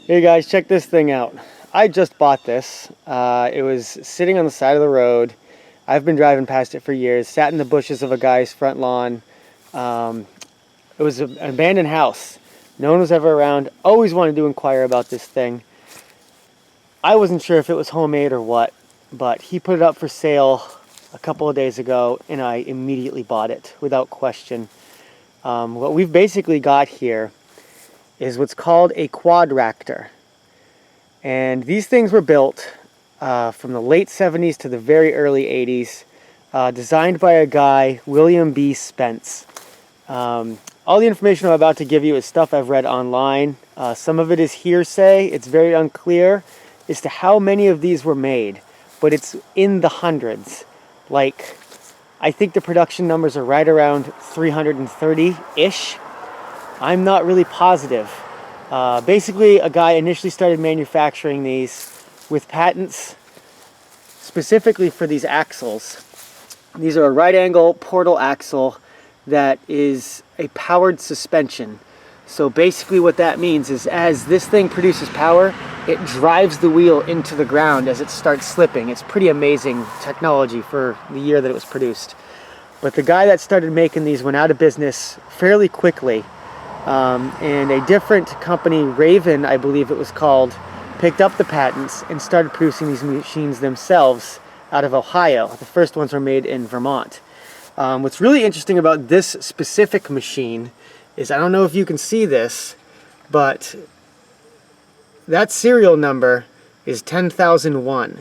Hey guys, check this thing out. I just bought this. It was sitting on the side of the road. I've been driving past it for years. Sat in the bushes of a guy's front lawn. It was an abandoned house. No one was ever around. Always wanted to inquire about this thing. I wasn't sure if it was homemade or what, but he put it up for sale a couple of days ago and I immediately bought it without question. What we've basically got here is what's called a QUADRACTOR. And these things were built from the late 70s to the very early 80s, designed by a guy, William B. Spence. All the information I'm about to give you is stuff I've read online. Some of it is hearsay. It's very unclear as to how many of these were made, but it's in the hundreds. Like, I think the production numbers are right around 330-ish. I'm not really positive. Basically, a guy initially started manufacturing these with patents specifically for these axles. These are a right angle portal axle that is a powered suspension. So basically what that means is as this thing produces power, it drives the wheel into the ground as it starts slipping. It's pretty amazing technology for the year that it was produced. But the guy that started making these went out of business fairly quickly. And a different company, Raven, I believe it was called, picked up the patents and started producing these machines themselves out of Ohio. The first ones were made in Vermont. What's really interesting about this specific machine is, I don't know if you can see this, but that serial number is 10,001.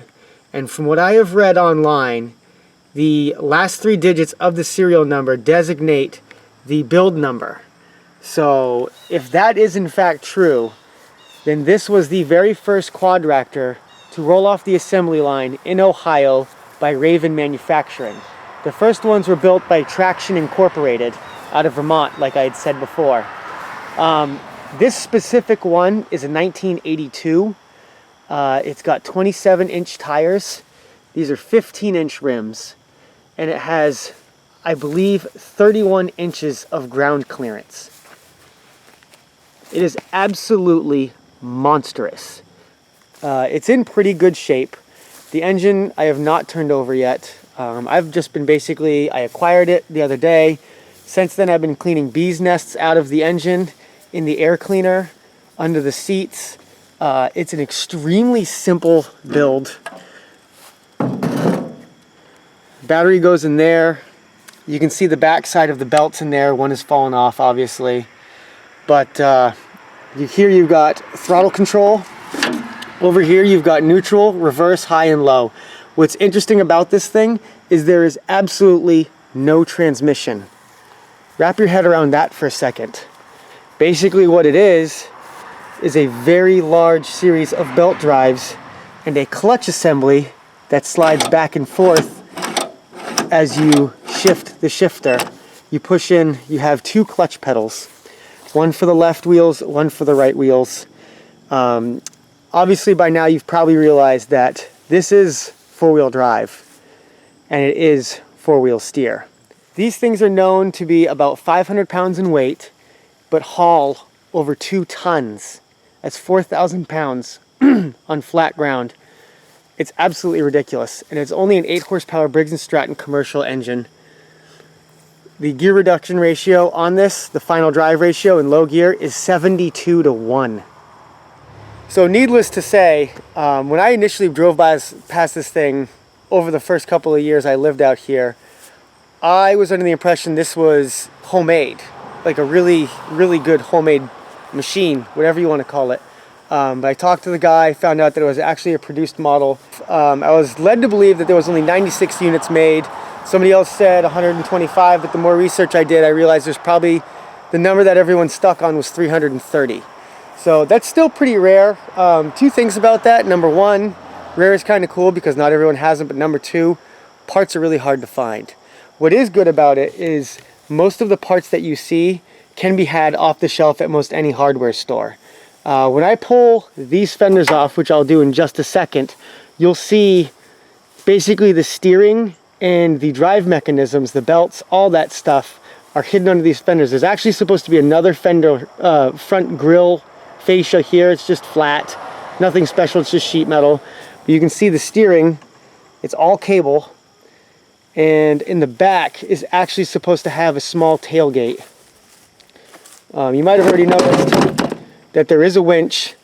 And from what I have read online, the last 3 digits of the serial number designate the build number. So if that is in fact true, then this was the very first QUADRACTOR to roll off the assembly line in Ohio by Raven Manufacturing. The first ones were built by Traction Incorporated out of Vermont, like I had said before. This specific one is a 1982. It's got 27-inch tires. These are 15-inch rims. And it has, I believe, 31 inches of ground clearance. It is absolutely monstrous. It's in pretty good shape. The engine I have not turned over yet. I've just been I acquired it the other day. Since then I've been cleaning bees nests out of the engine, in the air cleaner, under the seats. It's an extremely simple build. Battery goes in there. You can see the back side of the belts in there. One has fallen off, obviously. But here you've got throttle control. Over here you've got neutral, reverse, high, and low. What's interesting about this thing is there is absolutely no transmission. Wrap your head around that for a second. Basically what it is a very large series of belt drives and a clutch assembly that slides back and forth as you shift the shifter. You push in, you have 2 clutch pedals. One for the left wheels, one for the right wheels. Obviously by now you've probably realized that this is 4-wheel drive and it is 4-wheel steer. These things are known to be about 500 pounds in weight, but haul over 2 tons. That's 4,000 pounds on flat ground. It's absolutely ridiculous, and it's only an 8 horsepower Briggs & Stratton commercial engine. The gear reduction ratio on this, the final drive ratio in low gear, is 72-1. So needless to say, when I initially drove past this thing over the first couple of years I lived out here, I was under the impression this was homemade, like a really, really good homemade machine, whatever you want to call it. But I talked to the guy, found out that it was actually a produced model. I was led to believe that there was only 96 units made. Somebody else said 125, but the more research I did, I realized there's probably, the number that everyone stuck on was 330. So that's still pretty rare. 2 things about that. Number 1, rare is kind of cool because not everyone has them, but number 2, parts are really hard to find. What is good about it is most of the parts that you see can be had off the shelf at most any hardware store. When I pull these fenders off, which I'll do in just a second, you'll see basically the steering and the drive mechanisms, the belts, all that stuff are hidden under these fenders. There's actually supposed to be another fender, front grille fascia here. It's just flat, nothing special, it's just sheet metal. But you can see the steering, it's all cable, and in the back is actually supposed to have a small tailgate. You might have already noticed that there is a winch.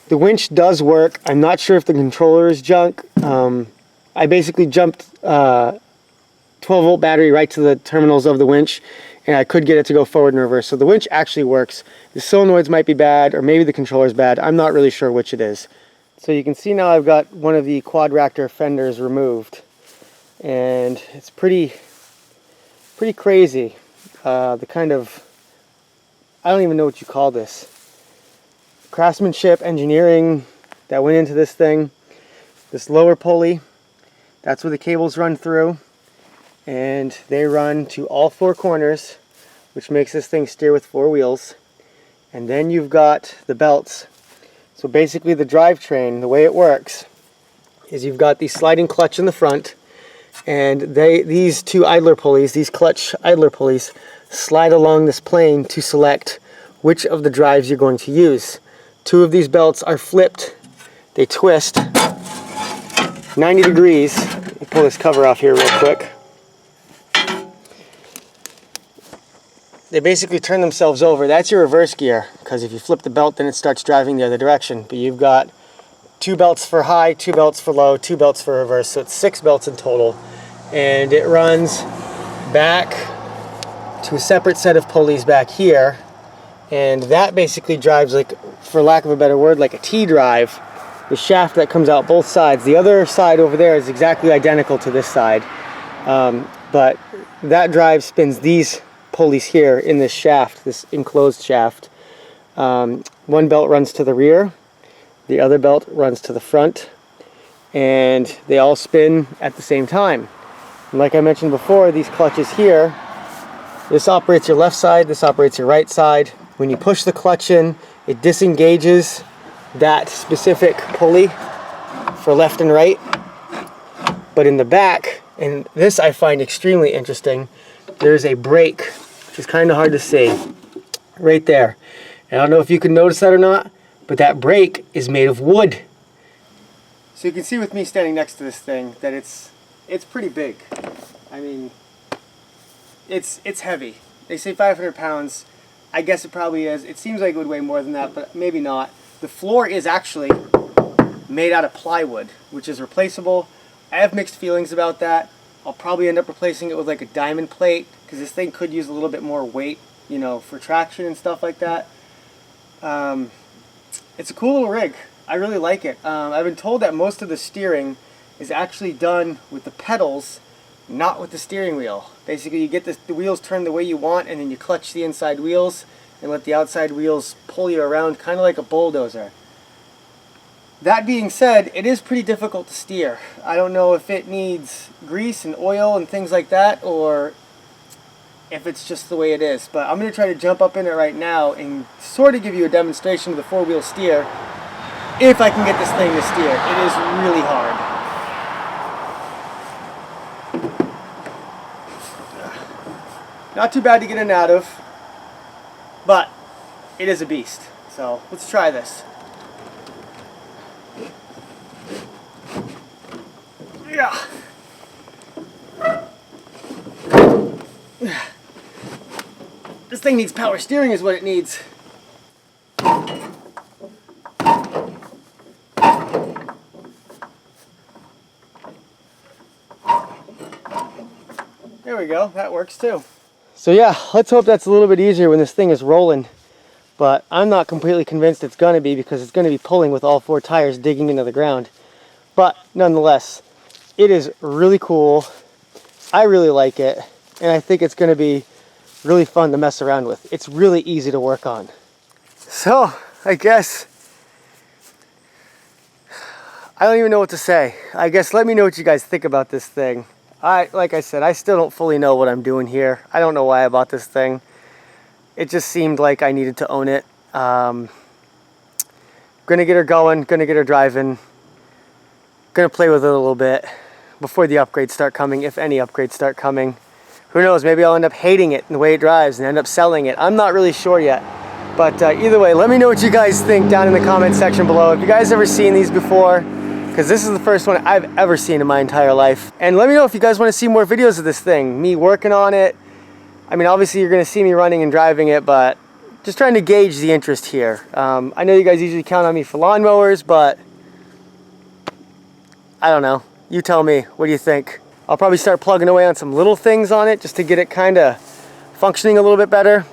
The winch does work. I'm not sure if the controller is junk. I basically jumped 12-volt battery right to the terminals of the winch, and I could get it to go forward and reverse. So the winch actually works. The solenoids might be bad, or maybe the controller is bad. I'm not really sure which it is. So you can see now I've got one of the Quadractor fenders removed, and it's pretty crazy. The kind of, I don't even know what you call this, craftsmanship, engineering that went into this thing. This lower pulley, that's where the cables run through, and they run to all four corners, which makes this thing steer with four wheels. And then you've got the belts. So basically the drivetrain, the way it works is you've got the sliding clutch in the front, and these two idler pulleys, these clutch idler pulleys, slide along this plane to select which of the drives you're going to use. Two of these belts are flipped, they twist 90 degrees. Let me pull this cover off here real quick. They basically turn themselves over. That's your reverse gear, because if you flip the belt, then it starts driving the other direction. But you've got two belts for high, two belts for low, two belts for reverse, so it's 6 belts in total. And it runs back to a separate set of pulleys back here, and that basically drives, like, for lack of a better word, like a T-drive. The shaft that comes out both sides. The other side over there is exactly identical to this side, but that drive spins these pulleys here in this shaft, this enclosed shaft. One belt runs to the rear, the other belt runs to the front, and they all spin at the same time. And like I mentioned before, these clutches here, this operates your left side, this operates your right side. When you push the clutch in, it disengages that specific pulley for left and right. But in the back, and this I find extremely interesting, there's a brake, which is kind of hard to see, right there. And I don't know if you can notice that or not, but that brake is made of wood. So you can see with me standing next to this thing that it's pretty big. I mean, it's heavy. They say 500 pounds. I guess it probably is. It seems like it would weigh more than that, but maybe not. The floor is actually made out of plywood, which is replaceable. I have mixed feelings about that. I'll probably end up replacing it with like a diamond plate, because this thing could use a little bit more weight, you know, for traction and stuff like that. It's a cool little rig. I really like it. I've been told that most of the steering is actually done with the pedals, not with the steering wheel. Basically, you get the wheels turned the way you want, and then you clutch the inside wheels and let the outside wheels pull you around, kind of like a bulldozer. That being said, it is pretty difficult to steer. I don't know if it needs grease and oil and things like that, or if it's just the way it is. But I'm going to try to jump up in it right now and sort of give you a demonstration of the four-wheel steer, if I can get this thing to steer. It is really hard. Not too bad to get in and out of, but it is a beast. So let's try this. Yeah. This thing needs power steering is what it needs. There we go, that works too. So yeah, let's hope that's a little bit easier when this thing is rolling. But I'm not completely convinced it's going to be, because it's going to be pulling with all four tires digging into the ground. But nonetheless, it is really cool. I really like it. And I think it's going to be really fun to mess around with. It's really easy to work on. So, I guess, I don't even know what to say. I guess let me know what you guys think about this thing. Like I said, I still don't fully know what I'm doing here. I don't know why I bought this thing. It just seemed like I needed to own it. Gonna get her going, gonna get her driving, gonna play with it a little bit before the upgrades start coming, if any upgrades start coming. Who knows, maybe I'll end up hating it and the way it drives and end up selling it. I'm not really sure yet. But either way, let me know what you guys think down in the comment section below. If you guys ever seen these before, because this is the first one I've ever seen in my entire life. And let me know if you guys want to see more videos of this thing, me working on it. I mean, obviously you're going to see me running and driving it, but just trying to gauge the interest here. I know you guys usually count on me for lawnmowers, but I don't know. You tell me. What do you think? I'll probably start plugging away on some little things on it just to get it kind of functioning a little bit better.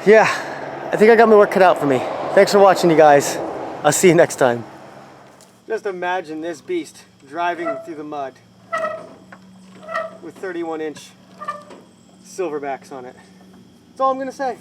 Yeah, I think I got my work cut out for me. Thanks for watching, you guys. I'll see you next time. Just imagine this beast driving through the mud with 31-inch silverbacks on it. That's all I'm going to say.